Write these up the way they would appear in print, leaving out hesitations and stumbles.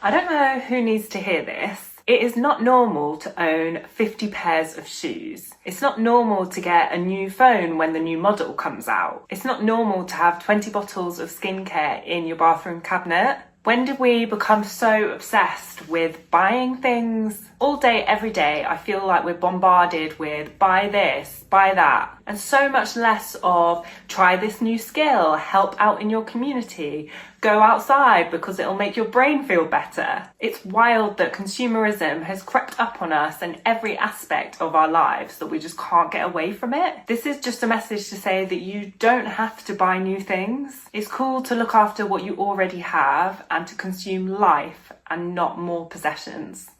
I don't know who needs to hear this. It is not normal to own 50 pairs of shoes. It's not normal to get a new phone when the new model comes out. It's not normal to have 20 bottles of skincare in your bathroom cabinet. When did we become so obsessed with buying things? All day, every day, I feel like we're bombarded with buy this, buy that, and so much less of try this new skill, help out in your community, go outside because it'll make your brain feel better. It's wild that consumerism has crept up on us in every aspect of our lives, that we just can't get away from it. This is just a message to say that you don't have to buy new things. It's cool to look after what you already have and to consume life and not more possessions.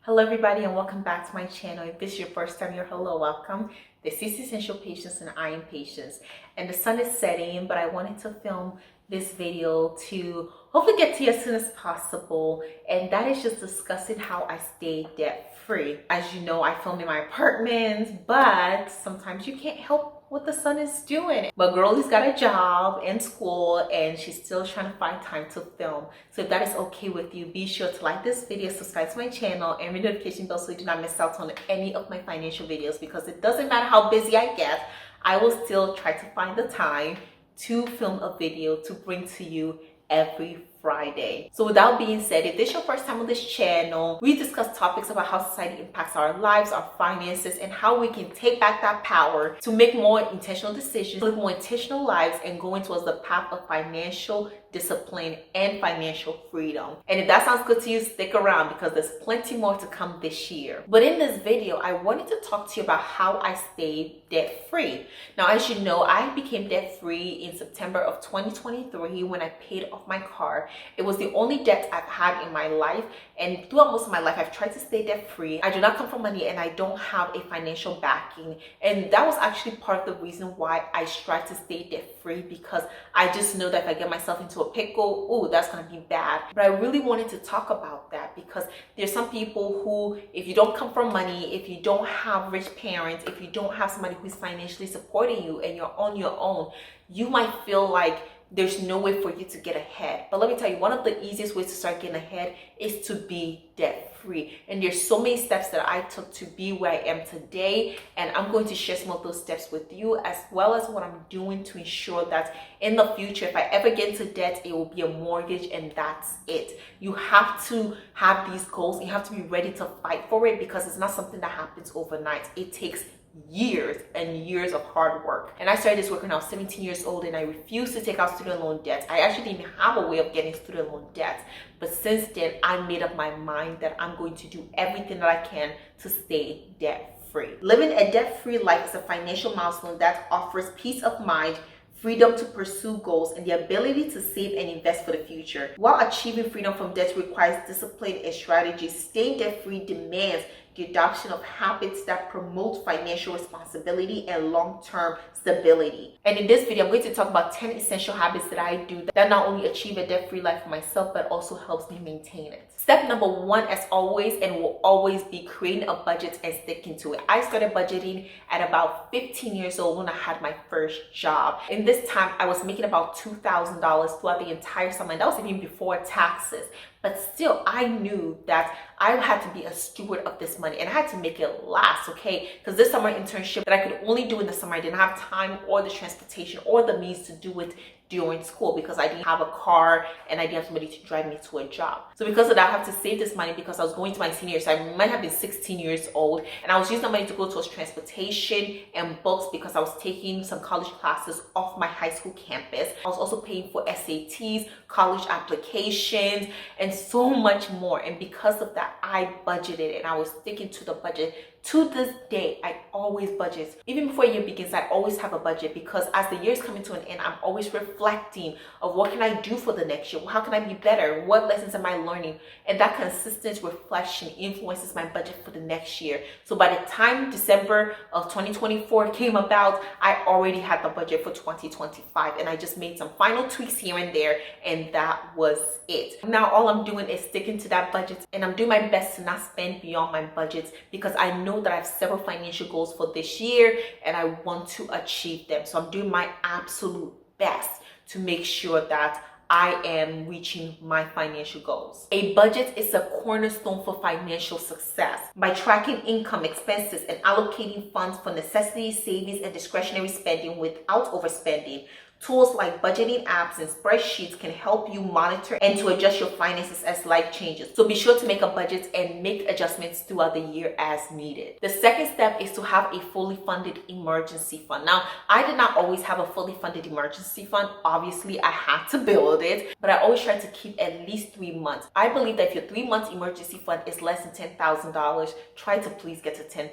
Hello everybody and welcome back to my channel. If this is your first time here, hello, welcome. This is Essential Patience and I am Patience. And the sun is setting, but I wanted to film this video to hopefully get to you as soon as possible. And that is just discussing how I stay debt free. As you know, I film in my apartment, but sometimes you can't help what the sun is doing. But girlie's got a job and school and she's still trying to find time to film. So if that is okay with you, be sure to like this video, subscribe to my channel, and ring the notification bell so you do not miss out on any of my financial videos, because it doesn't matter how busy I get, I will still try to find the time to film a video to bring to you every Friday. So with that being said, if this is your first time on this channel, we discuss topics about how society impacts our lives, our finances, and how we can take back that power to make more intentional decisions, live more intentional lives, and going towards the path of financial discipline and financial freedom. And if that sounds good to you, stick around because there's plenty more to come this year. But in this video, I wanted to talk to you about how I stayed debt free. Now, as you know, I became debt free in September of 2023 when I paid off my car. It was the only debt I've had in my life, and throughout most of my life I've tried to stay debt free. I do not come from money and I don't have a financial backing, and that was actually part of the reason why I strive to stay debt free, because I just know that if I get myself into a pickle, oh, that's gonna be bad. But I really wanted to talk about that because there's some people who, if you don't come from money, if you don't have rich parents, if you don't have somebody who's financially supporting you and you're on your own, you might feel like there's no way for you to get ahead. But let me tell you, one of the easiest ways to start getting ahead is to be debt free. And there's so many steps that I took to be where I am today, and I'm going to share some of those steps with you, as well as what I'm doing to ensure that in the future, if I ever get into debt, it will be a mortgage and that's it. You have to have these goals. You have to be ready to fight for it, because it's not something that happens overnight. It takes years and years of hard work. And I started this work when I was 17 years old, and I refused to take out student loan debt. I actually didn't even have a way of getting student loan debt. But since then, I made up my mind that I'm going to do everything that I can to stay debt free. Living a debt free life is a financial milestone that offers peace of mind, freedom to pursue goals, and the ability to save and invest for the future. While achieving freedom from debt requires discipline and strategy, staying debt-free demands the adoption of habits that promote financial responsibility and long-term stability. And in this video, I'm going to talk about 10 essential habits that I do that not only achieve a debt-free life for myself, but also helps me maintain it. Step number one, as always, and will always be creating a budget and sticking to it. I started budgeting at about 15 years old when I had my first job. In this time, I was making about $2,000 throughout the entire summer, and that was even before taxes. But still, I knew that I had to be a steward of this money, and I had to make it last, okay? Because this summer internship that I could only do in the summer, I didn't have time or the transportation or the means to do it during school, because I didn't have a car and I didn't have somebody to drive me to a job. So because of that, I have to save this money, because I was going to my senior year, so I might have been 16 years old, and I was using the money to go towards transportation and books, because I was taking some college classes off my high school campus. I was also paying for SATs, college applications, and so much more. And because of that, I budgeted and I was sticking to the budget. To this day, I always budget. Even before a year begins, I always have a budget, because as the year is coming to an end, I'm always reflecting of what can I do for the next year? How can I be better? What lessons am I learning? And that consistent reflection influences my budget for the next year. So by the time December of 2024 came about, I already had the budget for 2025, and I just made some final tweaks here and there, and that was it. Now all I'm doing is sticking to that budget, and I'm doing my best to not spend beyond my budgets, because I know that I have several financial goals for this year and I want to achieve them. So I'm doing my absolute best to make sure that I am reaching my financial goals. A budget is a cornerstone for financial success. By tracking income, expenses, and allocating funds for necessities, savings, and discretionary spending without overspending, tools like budgeting apps and spreadsheets can help you monitor and to adjust your finances as life changes. So be sure to make a budget and make adjustments throughout the year as needed. The second step is to have a fully funded emergency fund. Now, I did not always have a fully funded emergency fund. Obviously, I had to build it, but I always try to keep at least 3 months. I believe that if your 3-month emergency fund is less than $10,000, try to please get to $10,000.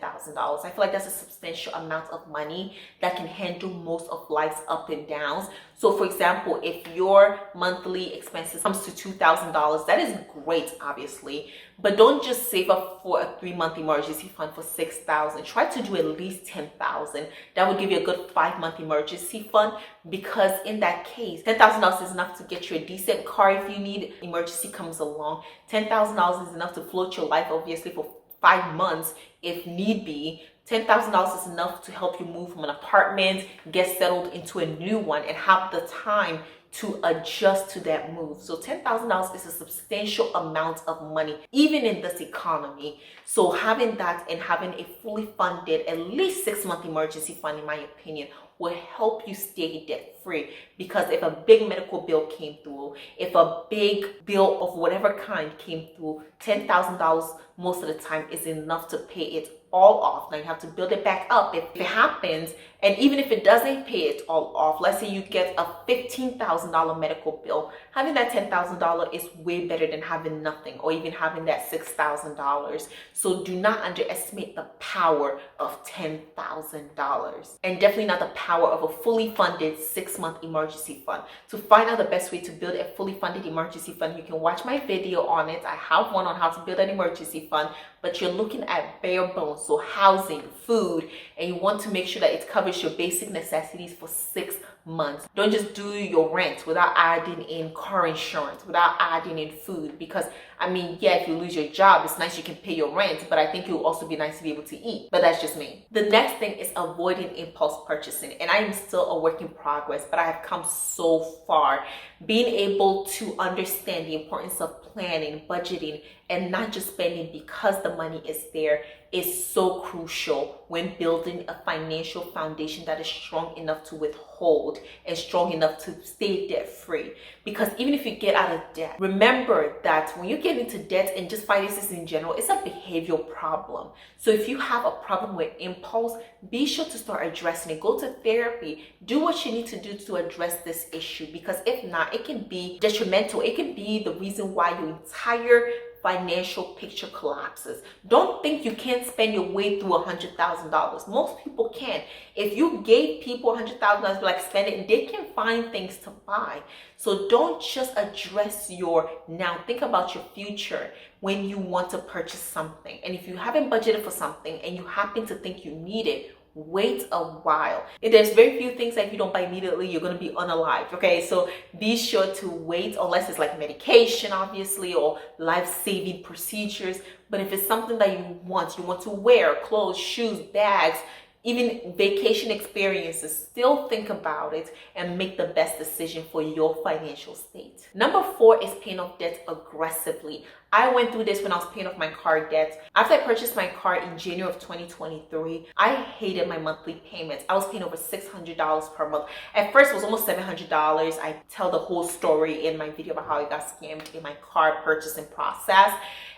I feel like that's a substantial amount of money that can handle most of life's up and downs. So for example, if your monthly expenses comes to $2,000, that is great, obviously, but don't just save up for a 3-month emergency fund for $6,000. Try to do at least $10,000. That would give you a good 5-month emergency fund, because in that case, $10,000 is enough to get you a decent car if you need emergency comes along. $10,000 is enough to float your life, obviously, for 5 months if need be. $10,000 is enough to help you move from an apartment, get settled into a new one, and have the time to adjust to that move. So $10,000 is a substantial amount of money, even in this economy. So having that and having a fully funded, at least 6-month emergency fund, in my opinion, will help you stay debt free. Because if a big medical bill came through, if a big bill of whatever kind came through, $10,000 most of the time is enough to pay it all off. Now you have to build it back up if it happens. And even if it doesn't pay it all off, let's say you get a $15,000 medical bill, having that $10,000 is way better than having nothing, or even having that $6,000. So do not underestimate the power of $10,000, and definitely not the power of a fully funded 6-month emergency fund. To find out the best way to build a fully funded emergency fund, you can watch my video on it. I have one on how to build an emergency fund, but you're looking at bare bones, so housing, food, and you want to make sure that it covers your basic necessities for 6 months. Don't just do your rent without adding in car insurance, without adding in food, because I mean, yeah, if you lose your job, it's nice you can pay your rent, but I think it will also be nice to be able to eat. But that's just me. The next thing is avoiding impulse purchasing, and I am still a work in progress, but I have come so far. Being able to understand the importance of planning, budgeting, and not just spending because the money is there is so crucial when building a financial foundation that is strong enough to withhold and strong enough to stay debt free. Because even if you get out of debt, remember that when you get into debt, and just finances in general, it's a behavioral problem. So if you have a problem with impulse, be sure to start addressing it. Go to therapy. Do what you need to do to address this issue, because if not, it can be detrimental. It can be the reason why your entire financial picture collapses. Don't think you can't spend your way through $100,000. Most people can. If you gave people $100,000, like, spend it, they can find things to buy. So don't just address your now. Think about your future when you want to purchase something. And if you haven't budgeted for something and you happen to think you need it, wait a while. There's very few things that if you don't buy immediately, you're going to be unalived. Okay, so be sure to wait, unless it's like medication, obviously, or life-saving procedures. But if it's something that you want to wear, clothes, shoes, bags, even vacation experiences, still think about it and make the best decision for your financial state. Number 4 is paying off debt aggressively. I went through this when I was paying off my car debt. After I purchased my car in January of 2023, I hated my monthly payments. I was paying over $600 per month. At first, it was almost $700. I tell the whole story in my video about how I got scammed in my car purchasing process.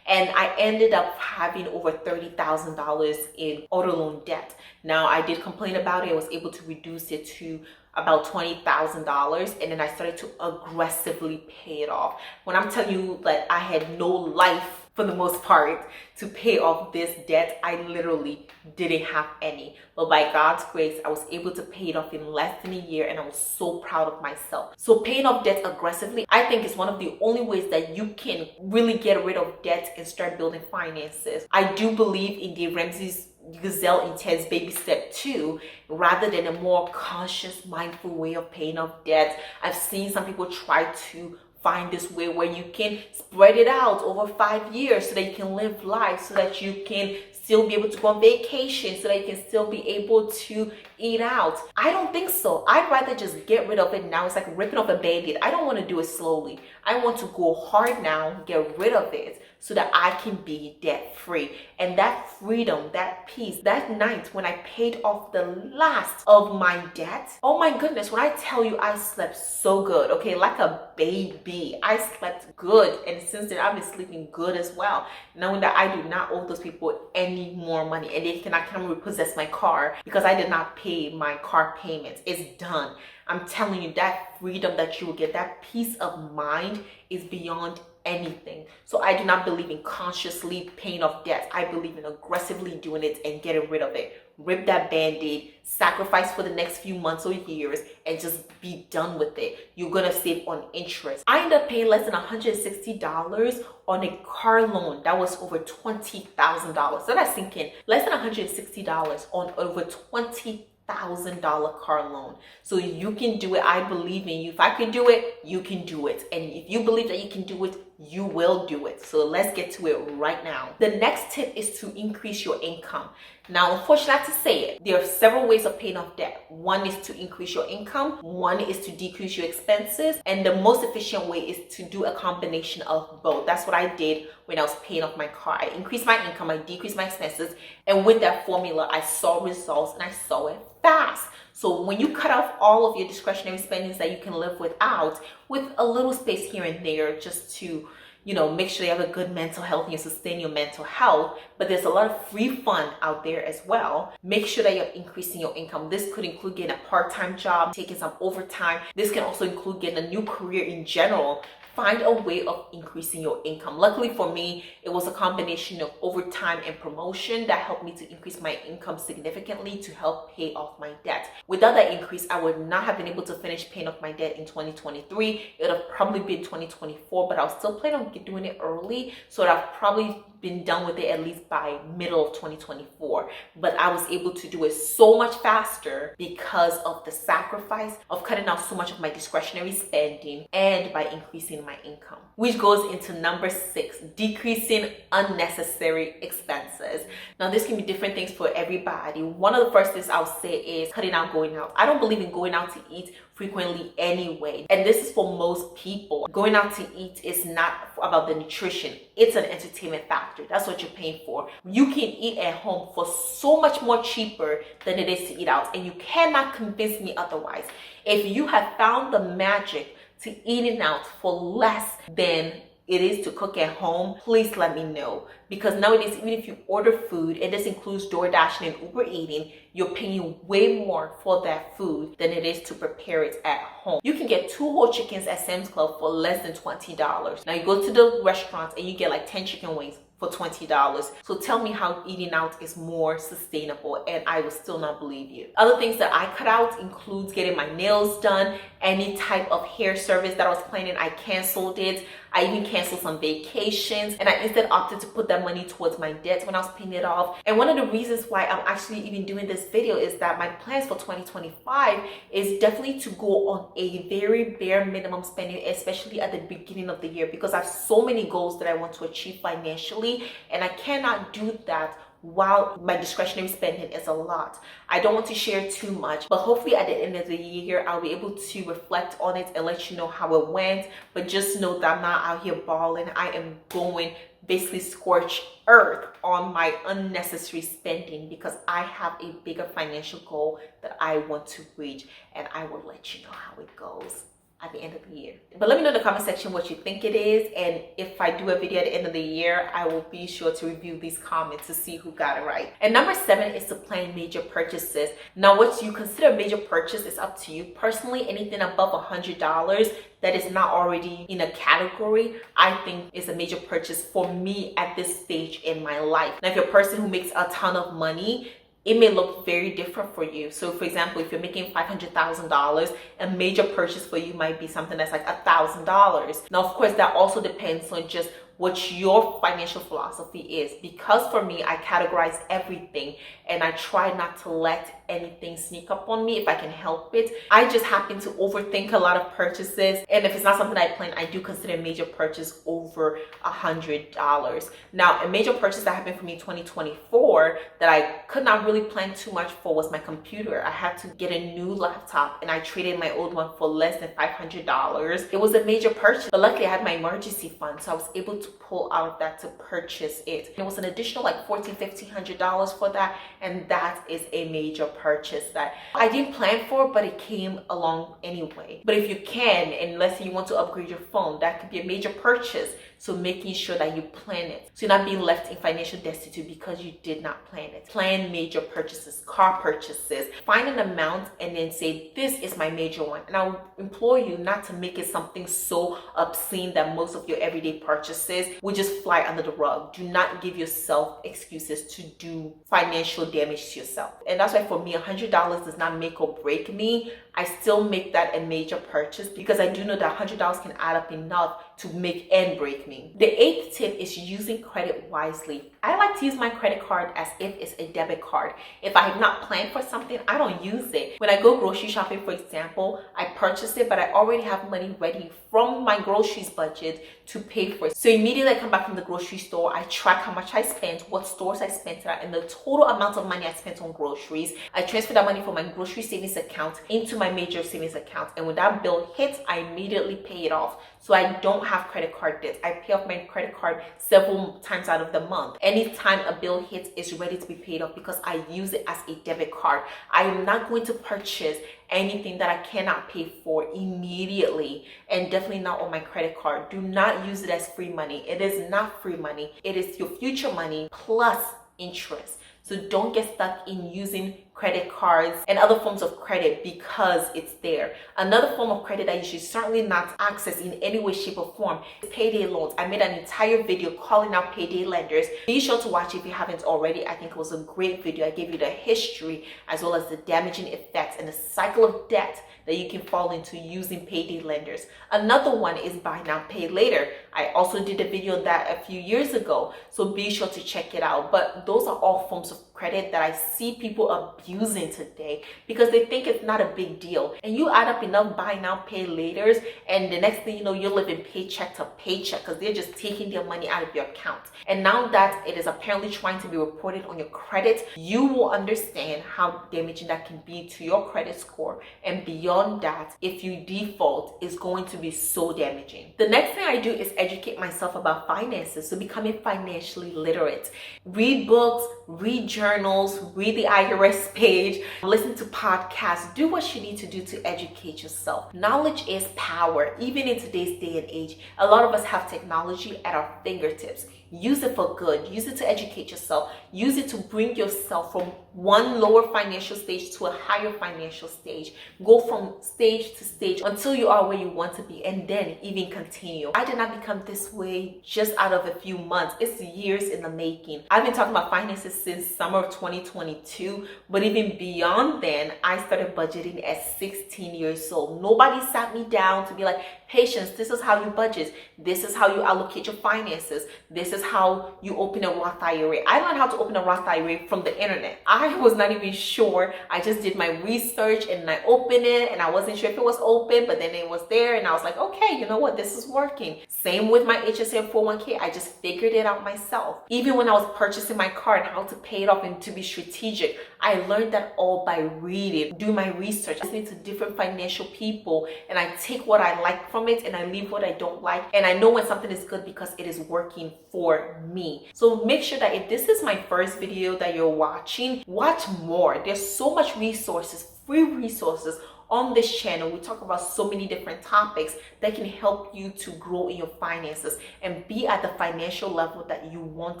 And I ended up having over $30,000 in auto loan debt. Now, I did complain about it. I was able to reduce it to about $20,000, and then I started to aggressively pay it off. When I'm telling you that I had no life for the most part to pay off this debt, I literally didn't have any. But by God's grace, I was able to pay it off in less than a year, and I was so proud of myself. So paying off debt aggressively, I think, is one of the only ways that you can really get rid of debt and start building finances. I do believe in the Ramsey's Gazelle Intense Baby Step 2, rather than a more conscious, mindful way of paying off debt. I've seen some people try to find this way where you can spread it out over 5 years so that you can live life, so that you can still be able to go on vacation, so that you can still be able to eat out? I don't think so. I'd rather just get rid of it now. It's like ripping off a band-aid. I don't want to do it slowly. I want to go hard now, get rid of it, so that I can be debt free. And that freedom, that peace, that night when I paid off the last of my debt, oh my goodness, when I tell you I slept so good, okay, like a baby. I slept good, and since then I've been sleeping good as well, knowing that I do not owe those people any more money, and they cannot come repossess my car because I did not pay my car payments. It's done. I'm telling you, that freedom that you will get, that peace of mind, is beyond anything. So I do not believe in consciously paying off debt. I believe in aggressively doing it and getting rid of it. Rip that band-aid, sacrifice for the next few months or years, and just be done with it. You're gonna save on interest. I ended up paying less than $160 on a car loan that was over $20,000. So that's sinking. Less than $160 on over $20,000 car loan. So you can do it. I believe in you. If I can do it, you can do it. And if you believe that you can do it, you will do it. So let's get to it right now. The next tip is to increase your income. Now, unfortunately, I have to say it, there are several ways of paying off debt. One is to increase your income, one is to decrease your expenses, and the most efficient way is to do a combination of both. That's what I did when I was paying off my car. I increased my income, I decreased my expenses, and with that formula, I saw results, and I saw it fast. So when you cut off all of your discretionary spendings that you can live without, with a little space here and there just to, make sure you have a good mental health and you sustain your mental health, but there's a lot of free fun out there as well. Make sure that you're increasing your income. This could include getting a part-time job, taking some overtime. This can also include getting a new career in general. Find a way of increasing your income. Luckily for me, it was a combination of overtime and promotion that helped me to increase my income significantly to help pay off my debt. Without that increase, I would not have been able to finish paying off my debt in 2023. It would have probably been 2024, but I was still planning on doing it early, so I've probably been done with it at least by middle of 2024. But I was able to do it so much faster because of the sacrifice of cutting out so much of my discretionary spending and by increasing my income. Which goes into number 6, decreasing unnecessary expenses. Now this can be different things for everybody. One of the first things I'll say is cutting out going out. I don't believe in going out to eat frequently anyway, and this is for most people. Going out to eat is not about the nutrition, it's an entertainment factor. That's what you're paying for. You can eat at home for so much more cheaper than it is to eat out, and you cannot convince me otherwise. If you have found the magic to eating out for less than it is to cook at home, please let me know. Because nowadays, even if you order food, and this includes DoorDash and Uber eating, you're paying way more for that food than it is to prepare it at home. You can get 2 whole chickens at Sam's Club for less than $20. Now you go to the restaurants and you get like 10 chicken wings for $20. So tell me how eating out is more sustainable, and I will still not believe you. Other things that I cut out includes getting my nails done. Any type of hair service that I was planning, I canceled it. I even canceled some vacations, and I instead opted to put that money towards my debt when I was paying it off. And one of the reasons why I'm actually even doing this video is that my plans for 2025 is definitely to go on a very bare minimum spending, especially at the beginning of the year, because I have so many goals that I want to achieve financially, and I cannot do that while my discretionary spending is a lot. I don't want to share too much, but hopefully at the end of the year, I'll be able to reflect on it and let you know how it went. But just know that I'm not out here balling. I am going basically scorch earth on my unnecessary spending because I have a bigger financial goal that I want to reach, and I will let you know how it goes at the end of the year. But let me know in the comment section what you think it is, and if I do a video at the end of the year, I will be sure to review these comments to see who got it right. And number 7 is to plan major purchases. Now what you consider a major purchase is up to you. Personally, anything above $100 that is not already in a category, I think is a major purchase for me at this stage in my life. Now if you're a person who makes a ton of money, it may look very different for you. So for example, if you're making $500,000, a major purchase for you might be something that's like $1,000. Now, of course, that also depends on just what your financial philosophy is. Because for me, I categorize everything and I try not to let anything sneak up on me if I can help it. I just happen to overthink a lot of purchases, and if it's not something I plan, I do consider a major purchase over $100. Now, a major purchase that happened for me in 2024 that I could not really plan too much for was my computer. I had to get a new laptop and I traded my old one for less than $500. It was a major purchase, but luckily I had my emergency fund, so I was able to pull out of that to purchase it. And it was an additional like $1,400-$1,500 for that, and that is a major purchase that I didn't plan for, but it came along anyway. But if you can, and let's say you want to upgrade your phone, that could be a major purchase. So making sure that you plan it, so you're not being left in financial destitute because you did not plan it. Plan major purchases, car purchases. Find an amount and then say, this is my major one. And I would implore you not to make it something so obscene that most of your everyday purchases will just fly under the rug. Do not give yourself excuses to do financial damage to yourself. And that's why for me, $100 does not make or break me. I still make that a major purchase because I do know that $100 can add up enough to make and break me. The 8th tip is using credit wisely. I like to use my credit card as if it's a debit card. If I have not planned for something, I don't use it. When I go grocery shopping, for example, I purchase it, but I already have money ready from my groceries budget to pay for it. So immediately I come back from the grocery store, I track how much I spent, what stores I spent it at, and the total amount of money I spent on groceries. I transfer that money from my grocery savings account into my major savings account, and when that bill hits, I immediately pay it off. So I don't have credit card debts. I pay off my credit card several times out of the month. Anytime a bill hits, it's ready to be paid off because I use it as a debit card. I am not going to purchase anything that I cannot pay for immediately, and definitely not on my credit card. Do not use it as free money. It is not free money. It is your future money plus interest. So don't get stuck in using credit cards and other forms of credit because it's there. Another form of credit that you should certainly not access in any way, shape, or form is payday loans. I made an entire video calling out payday lenders. Be sure to watch it if you haven't already. I think it was a great video. I gave you the history as well as the damaging effects and the cycle of debt that you can fall into using payday lenders. Another one is buy now, pay later. I also did a video on that a few years ago, so be sure to check it out. But those are all forms of credit that I see people abusing today because they think it's not a big deal. And you add up enough buy now, pay laters, and the next thing you know, you're living paycheck to paycheck because they're just taking their money out of your account. And now that it is apparently trying to be reported on your credit, you will understand how damaging that can be to your credit score. And beyond that, if you default, it's going to be so damaging. The next thing I do is educate myself about finances, so becoming financially literate. Read books, read journals, read the IRS page, listen to podcasts, do what you need to do to educate yourself. Knowledge is power. Even in today's day and age, a lot of us have technology at our fingertips. Use it for good. Use it to educate yourself. Use it to bring yourself from one lower financial stage to a higher financial stage. Go from stage to stage until you are where you want to be, and then even continue. I did not become this way just out of a few months. It's years in the making. I've been talking about finances since summer of 2022, but even beyond then, I started budgeting at 16 years old. Nobody sat me down to be like, Patience, this is how you budget. This is how you allocate your finances. This is how you open a Roth IRA. I learned how to open a Roth IRA from the internet. I was not even sure. I just did my research and I opened it and I wasn't sure if it was open, but then it was there and I was like, okay, you know what? This is working. Same with my HSA 401k. I just figured it out myself. Even when I was purchasing my car and how to pay it off and to be strategic, I learned that all by reading, do my research, listening to different financial people, and I take what I like from it and I leave what I don't like. And I know when something is good because it is working for me. So make sure that if this is my first video that you're watching, watch more. There's so much resources, free resources on this channel. We talk about so many different topics that can help you to grow in your finances and be at the financial level that you want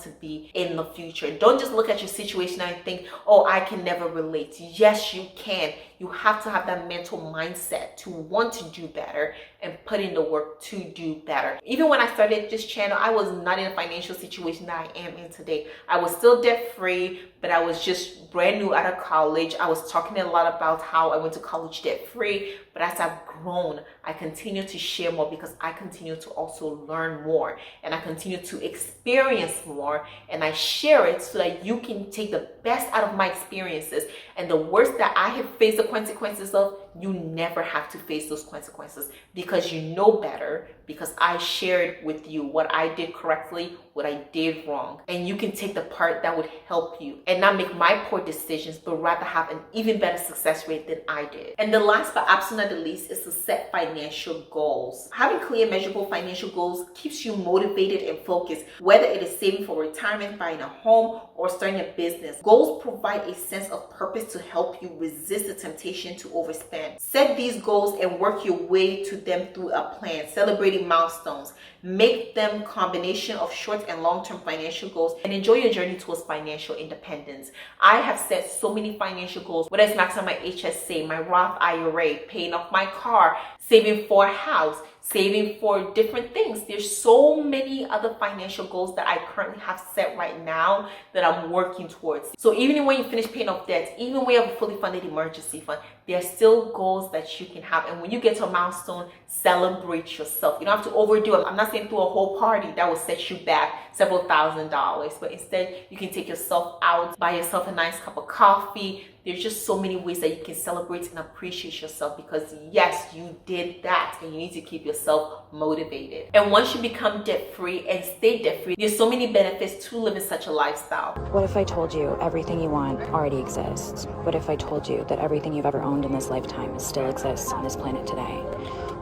to be in the future. Don't just look at your situation and think, oh, I can never relate. Yes, you can. You have to have that mental mindset to want to do better and put in the work to do better. Even when I started this channel, I was not in a financial situation that I am in today. I was still debt free, but I was just brand new out of college. I was talking a lot about how I went to college debt free, but as I've grown. I continue to share more because I continue to also learn more, and I continue to experience more, and I share it so that you can take the best out of my experiences, and the worst that I have faced the consequences of, you never have to face those consequences because you know better, because I shared with you what I did correctly, what I did wrong, and you can take the part that would help you and not make my poor decisions, but rather have an even better success rate than I did. And the last but absolutely not the least is to set financial goals. Having clear, measurable financial goals keeps you motivated and focused, whether it is saving for retirement, buying a home, or starting a business. Goals provide a sense of purpose to help you resist the temptation to overspend. Set these goals and work your way to them through a plan, celebrating milestones. Make them a combination of short and long-term financial goals, and enjoy your journey towards financial independence. I have set so many financial goals, whether it's maxing out my HSA, my Roth IRA, paying off my car, saving for a house, saving for different things. There's so many other financial goals that I currently have set right now that I'm working towards. So even when you finish paying off debts, even when you have a fully funded emergency fund, there are still goals that you can have. And when you get to a milestone, celebrate yourself. You don't have to overdo it. I'm not saying through a whole party that will set you back several $1,000s, but instead you can take yourself out, buy yourself a nice cup of coffee. There's just so many ways that you can celebrate and appreciate yourself, because yes, you did that, and you need to keep yourself motivated. And once you become debt-free and stay debt-free, there's so many benefits to living such a lifestyle. What if I told you everything you want already exists? What if I told you that everything you've ever owned in this lifetime still exists on this planet today?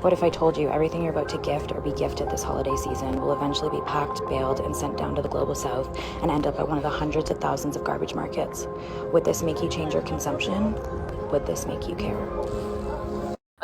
What if I told you everything you're about to gift or be gifted this holiday season will eventually be packed, baled, and sent down to the global south and end up at one of the hundreds of thousands of garbage markets? Would this make you change your consumption? Would this make you care?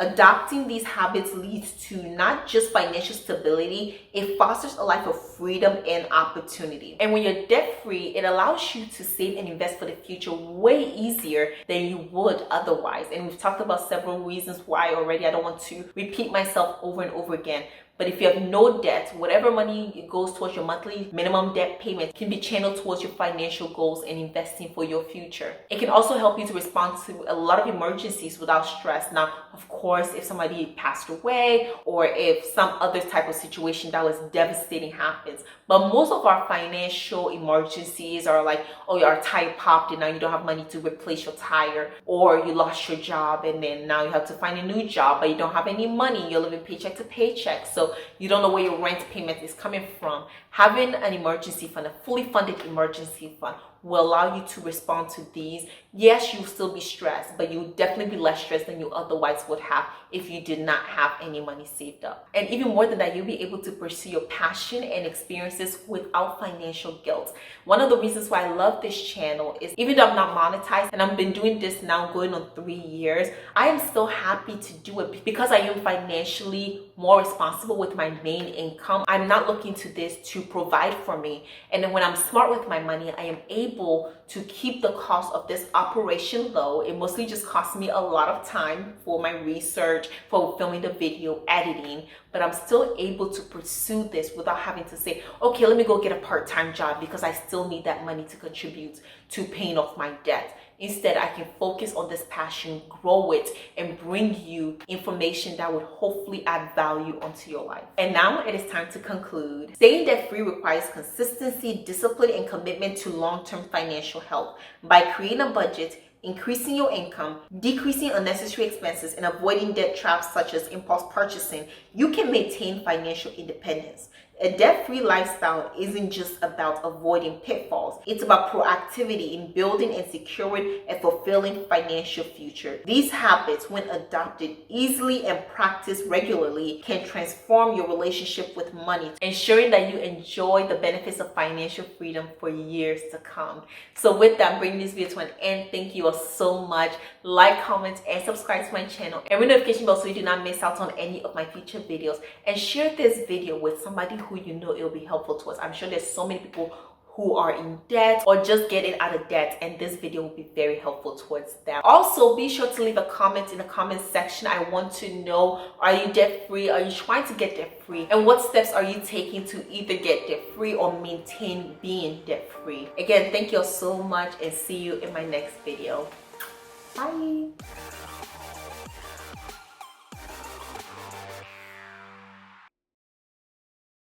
Adopting these habits leads to not just financial stability, it fosters a life of freedom and opportunity. And when you're debt-free, it allows you to save and invest for the future way easier than you would otherwise. And we've talked about several reasons why already. I don't want to repeat myself over and over again. But if you have no debt, whatever money goes towards your monthly minimum debt payment can be channeled towards your financial goals and investing for your future. It can also help you to respond to a lot of emergencies without stress. Now, of course, if somebody passed away or if some other type of situation that was devastating happens. But most of our financial emergencies are like, oh, your tire popped and now you don't have money to replace your tire, or you lost your job and then now you have to find a new job, but you don't have any money. You're living paycheck to paycheck. So you don't know where your rent payment is coming from. Having an emergency fund, a fully funded emergency fund, will allow you to respond to these. Yes, you'll still be stressed, but you'll definitely be less stressed than you otherwise would have if you did not have any money saved up. And even more than that, you'll be able to pursue your passion and experiences without financial guilt. One of the reasons why I love this channel is, even though I'm not monetized and I've been doing this now going on 3 years, I am still happy to do it because I am financially more responsible with my main income. I'm not looking to this to provide for me. And then when I'm smart with my money, I am able to keep the cost of this operation low. It mostly just costs me a lot of time for my research, for filming the video, editing, but I'm still able to pursue this without having to say, okay, let me go get a part-time job because I still need that money to contribute to paying off my debt. Instead, I can focus on this passion, grow it, and bring you information that would hopefully add value onto your life. And now it is time to conclude. Staying debt-free requires consistency, discipline, and commitment to long-term financial health. By creating a budget, increasing your income, decreasing unnecessary expenses, and avoiding debt traps such as impulse purchasing, you can maintain financial independence. A debt-free lifestyle isn't just about avoiding pitfalls. It's about proactivity in building and securing a fulfilling financial future. These habits, when adopted easily and practiced regularly, can transform your relationship with money, ensuring that you enjoy the benefits of financial freedom for years to come. So with that, I'm bringing this video to an end. Thank you all so much. Like, comment, and subscribe to my channel. And ring the notification bell so you do not miss out on any of my future videos. And share this video with somebody who you know it will be helpful towards. I'm sure there's so many people who are in debt or just getting out of debt, and this video will be very helpful towards them. Also, be sure to leave a comment in the comment section. I want to know, are you debt free? Are you trying to get debt free? And what steps are you taking to either get debt free or maintain being debt free? Again, thank you all so much, and see you in my next video. Bye.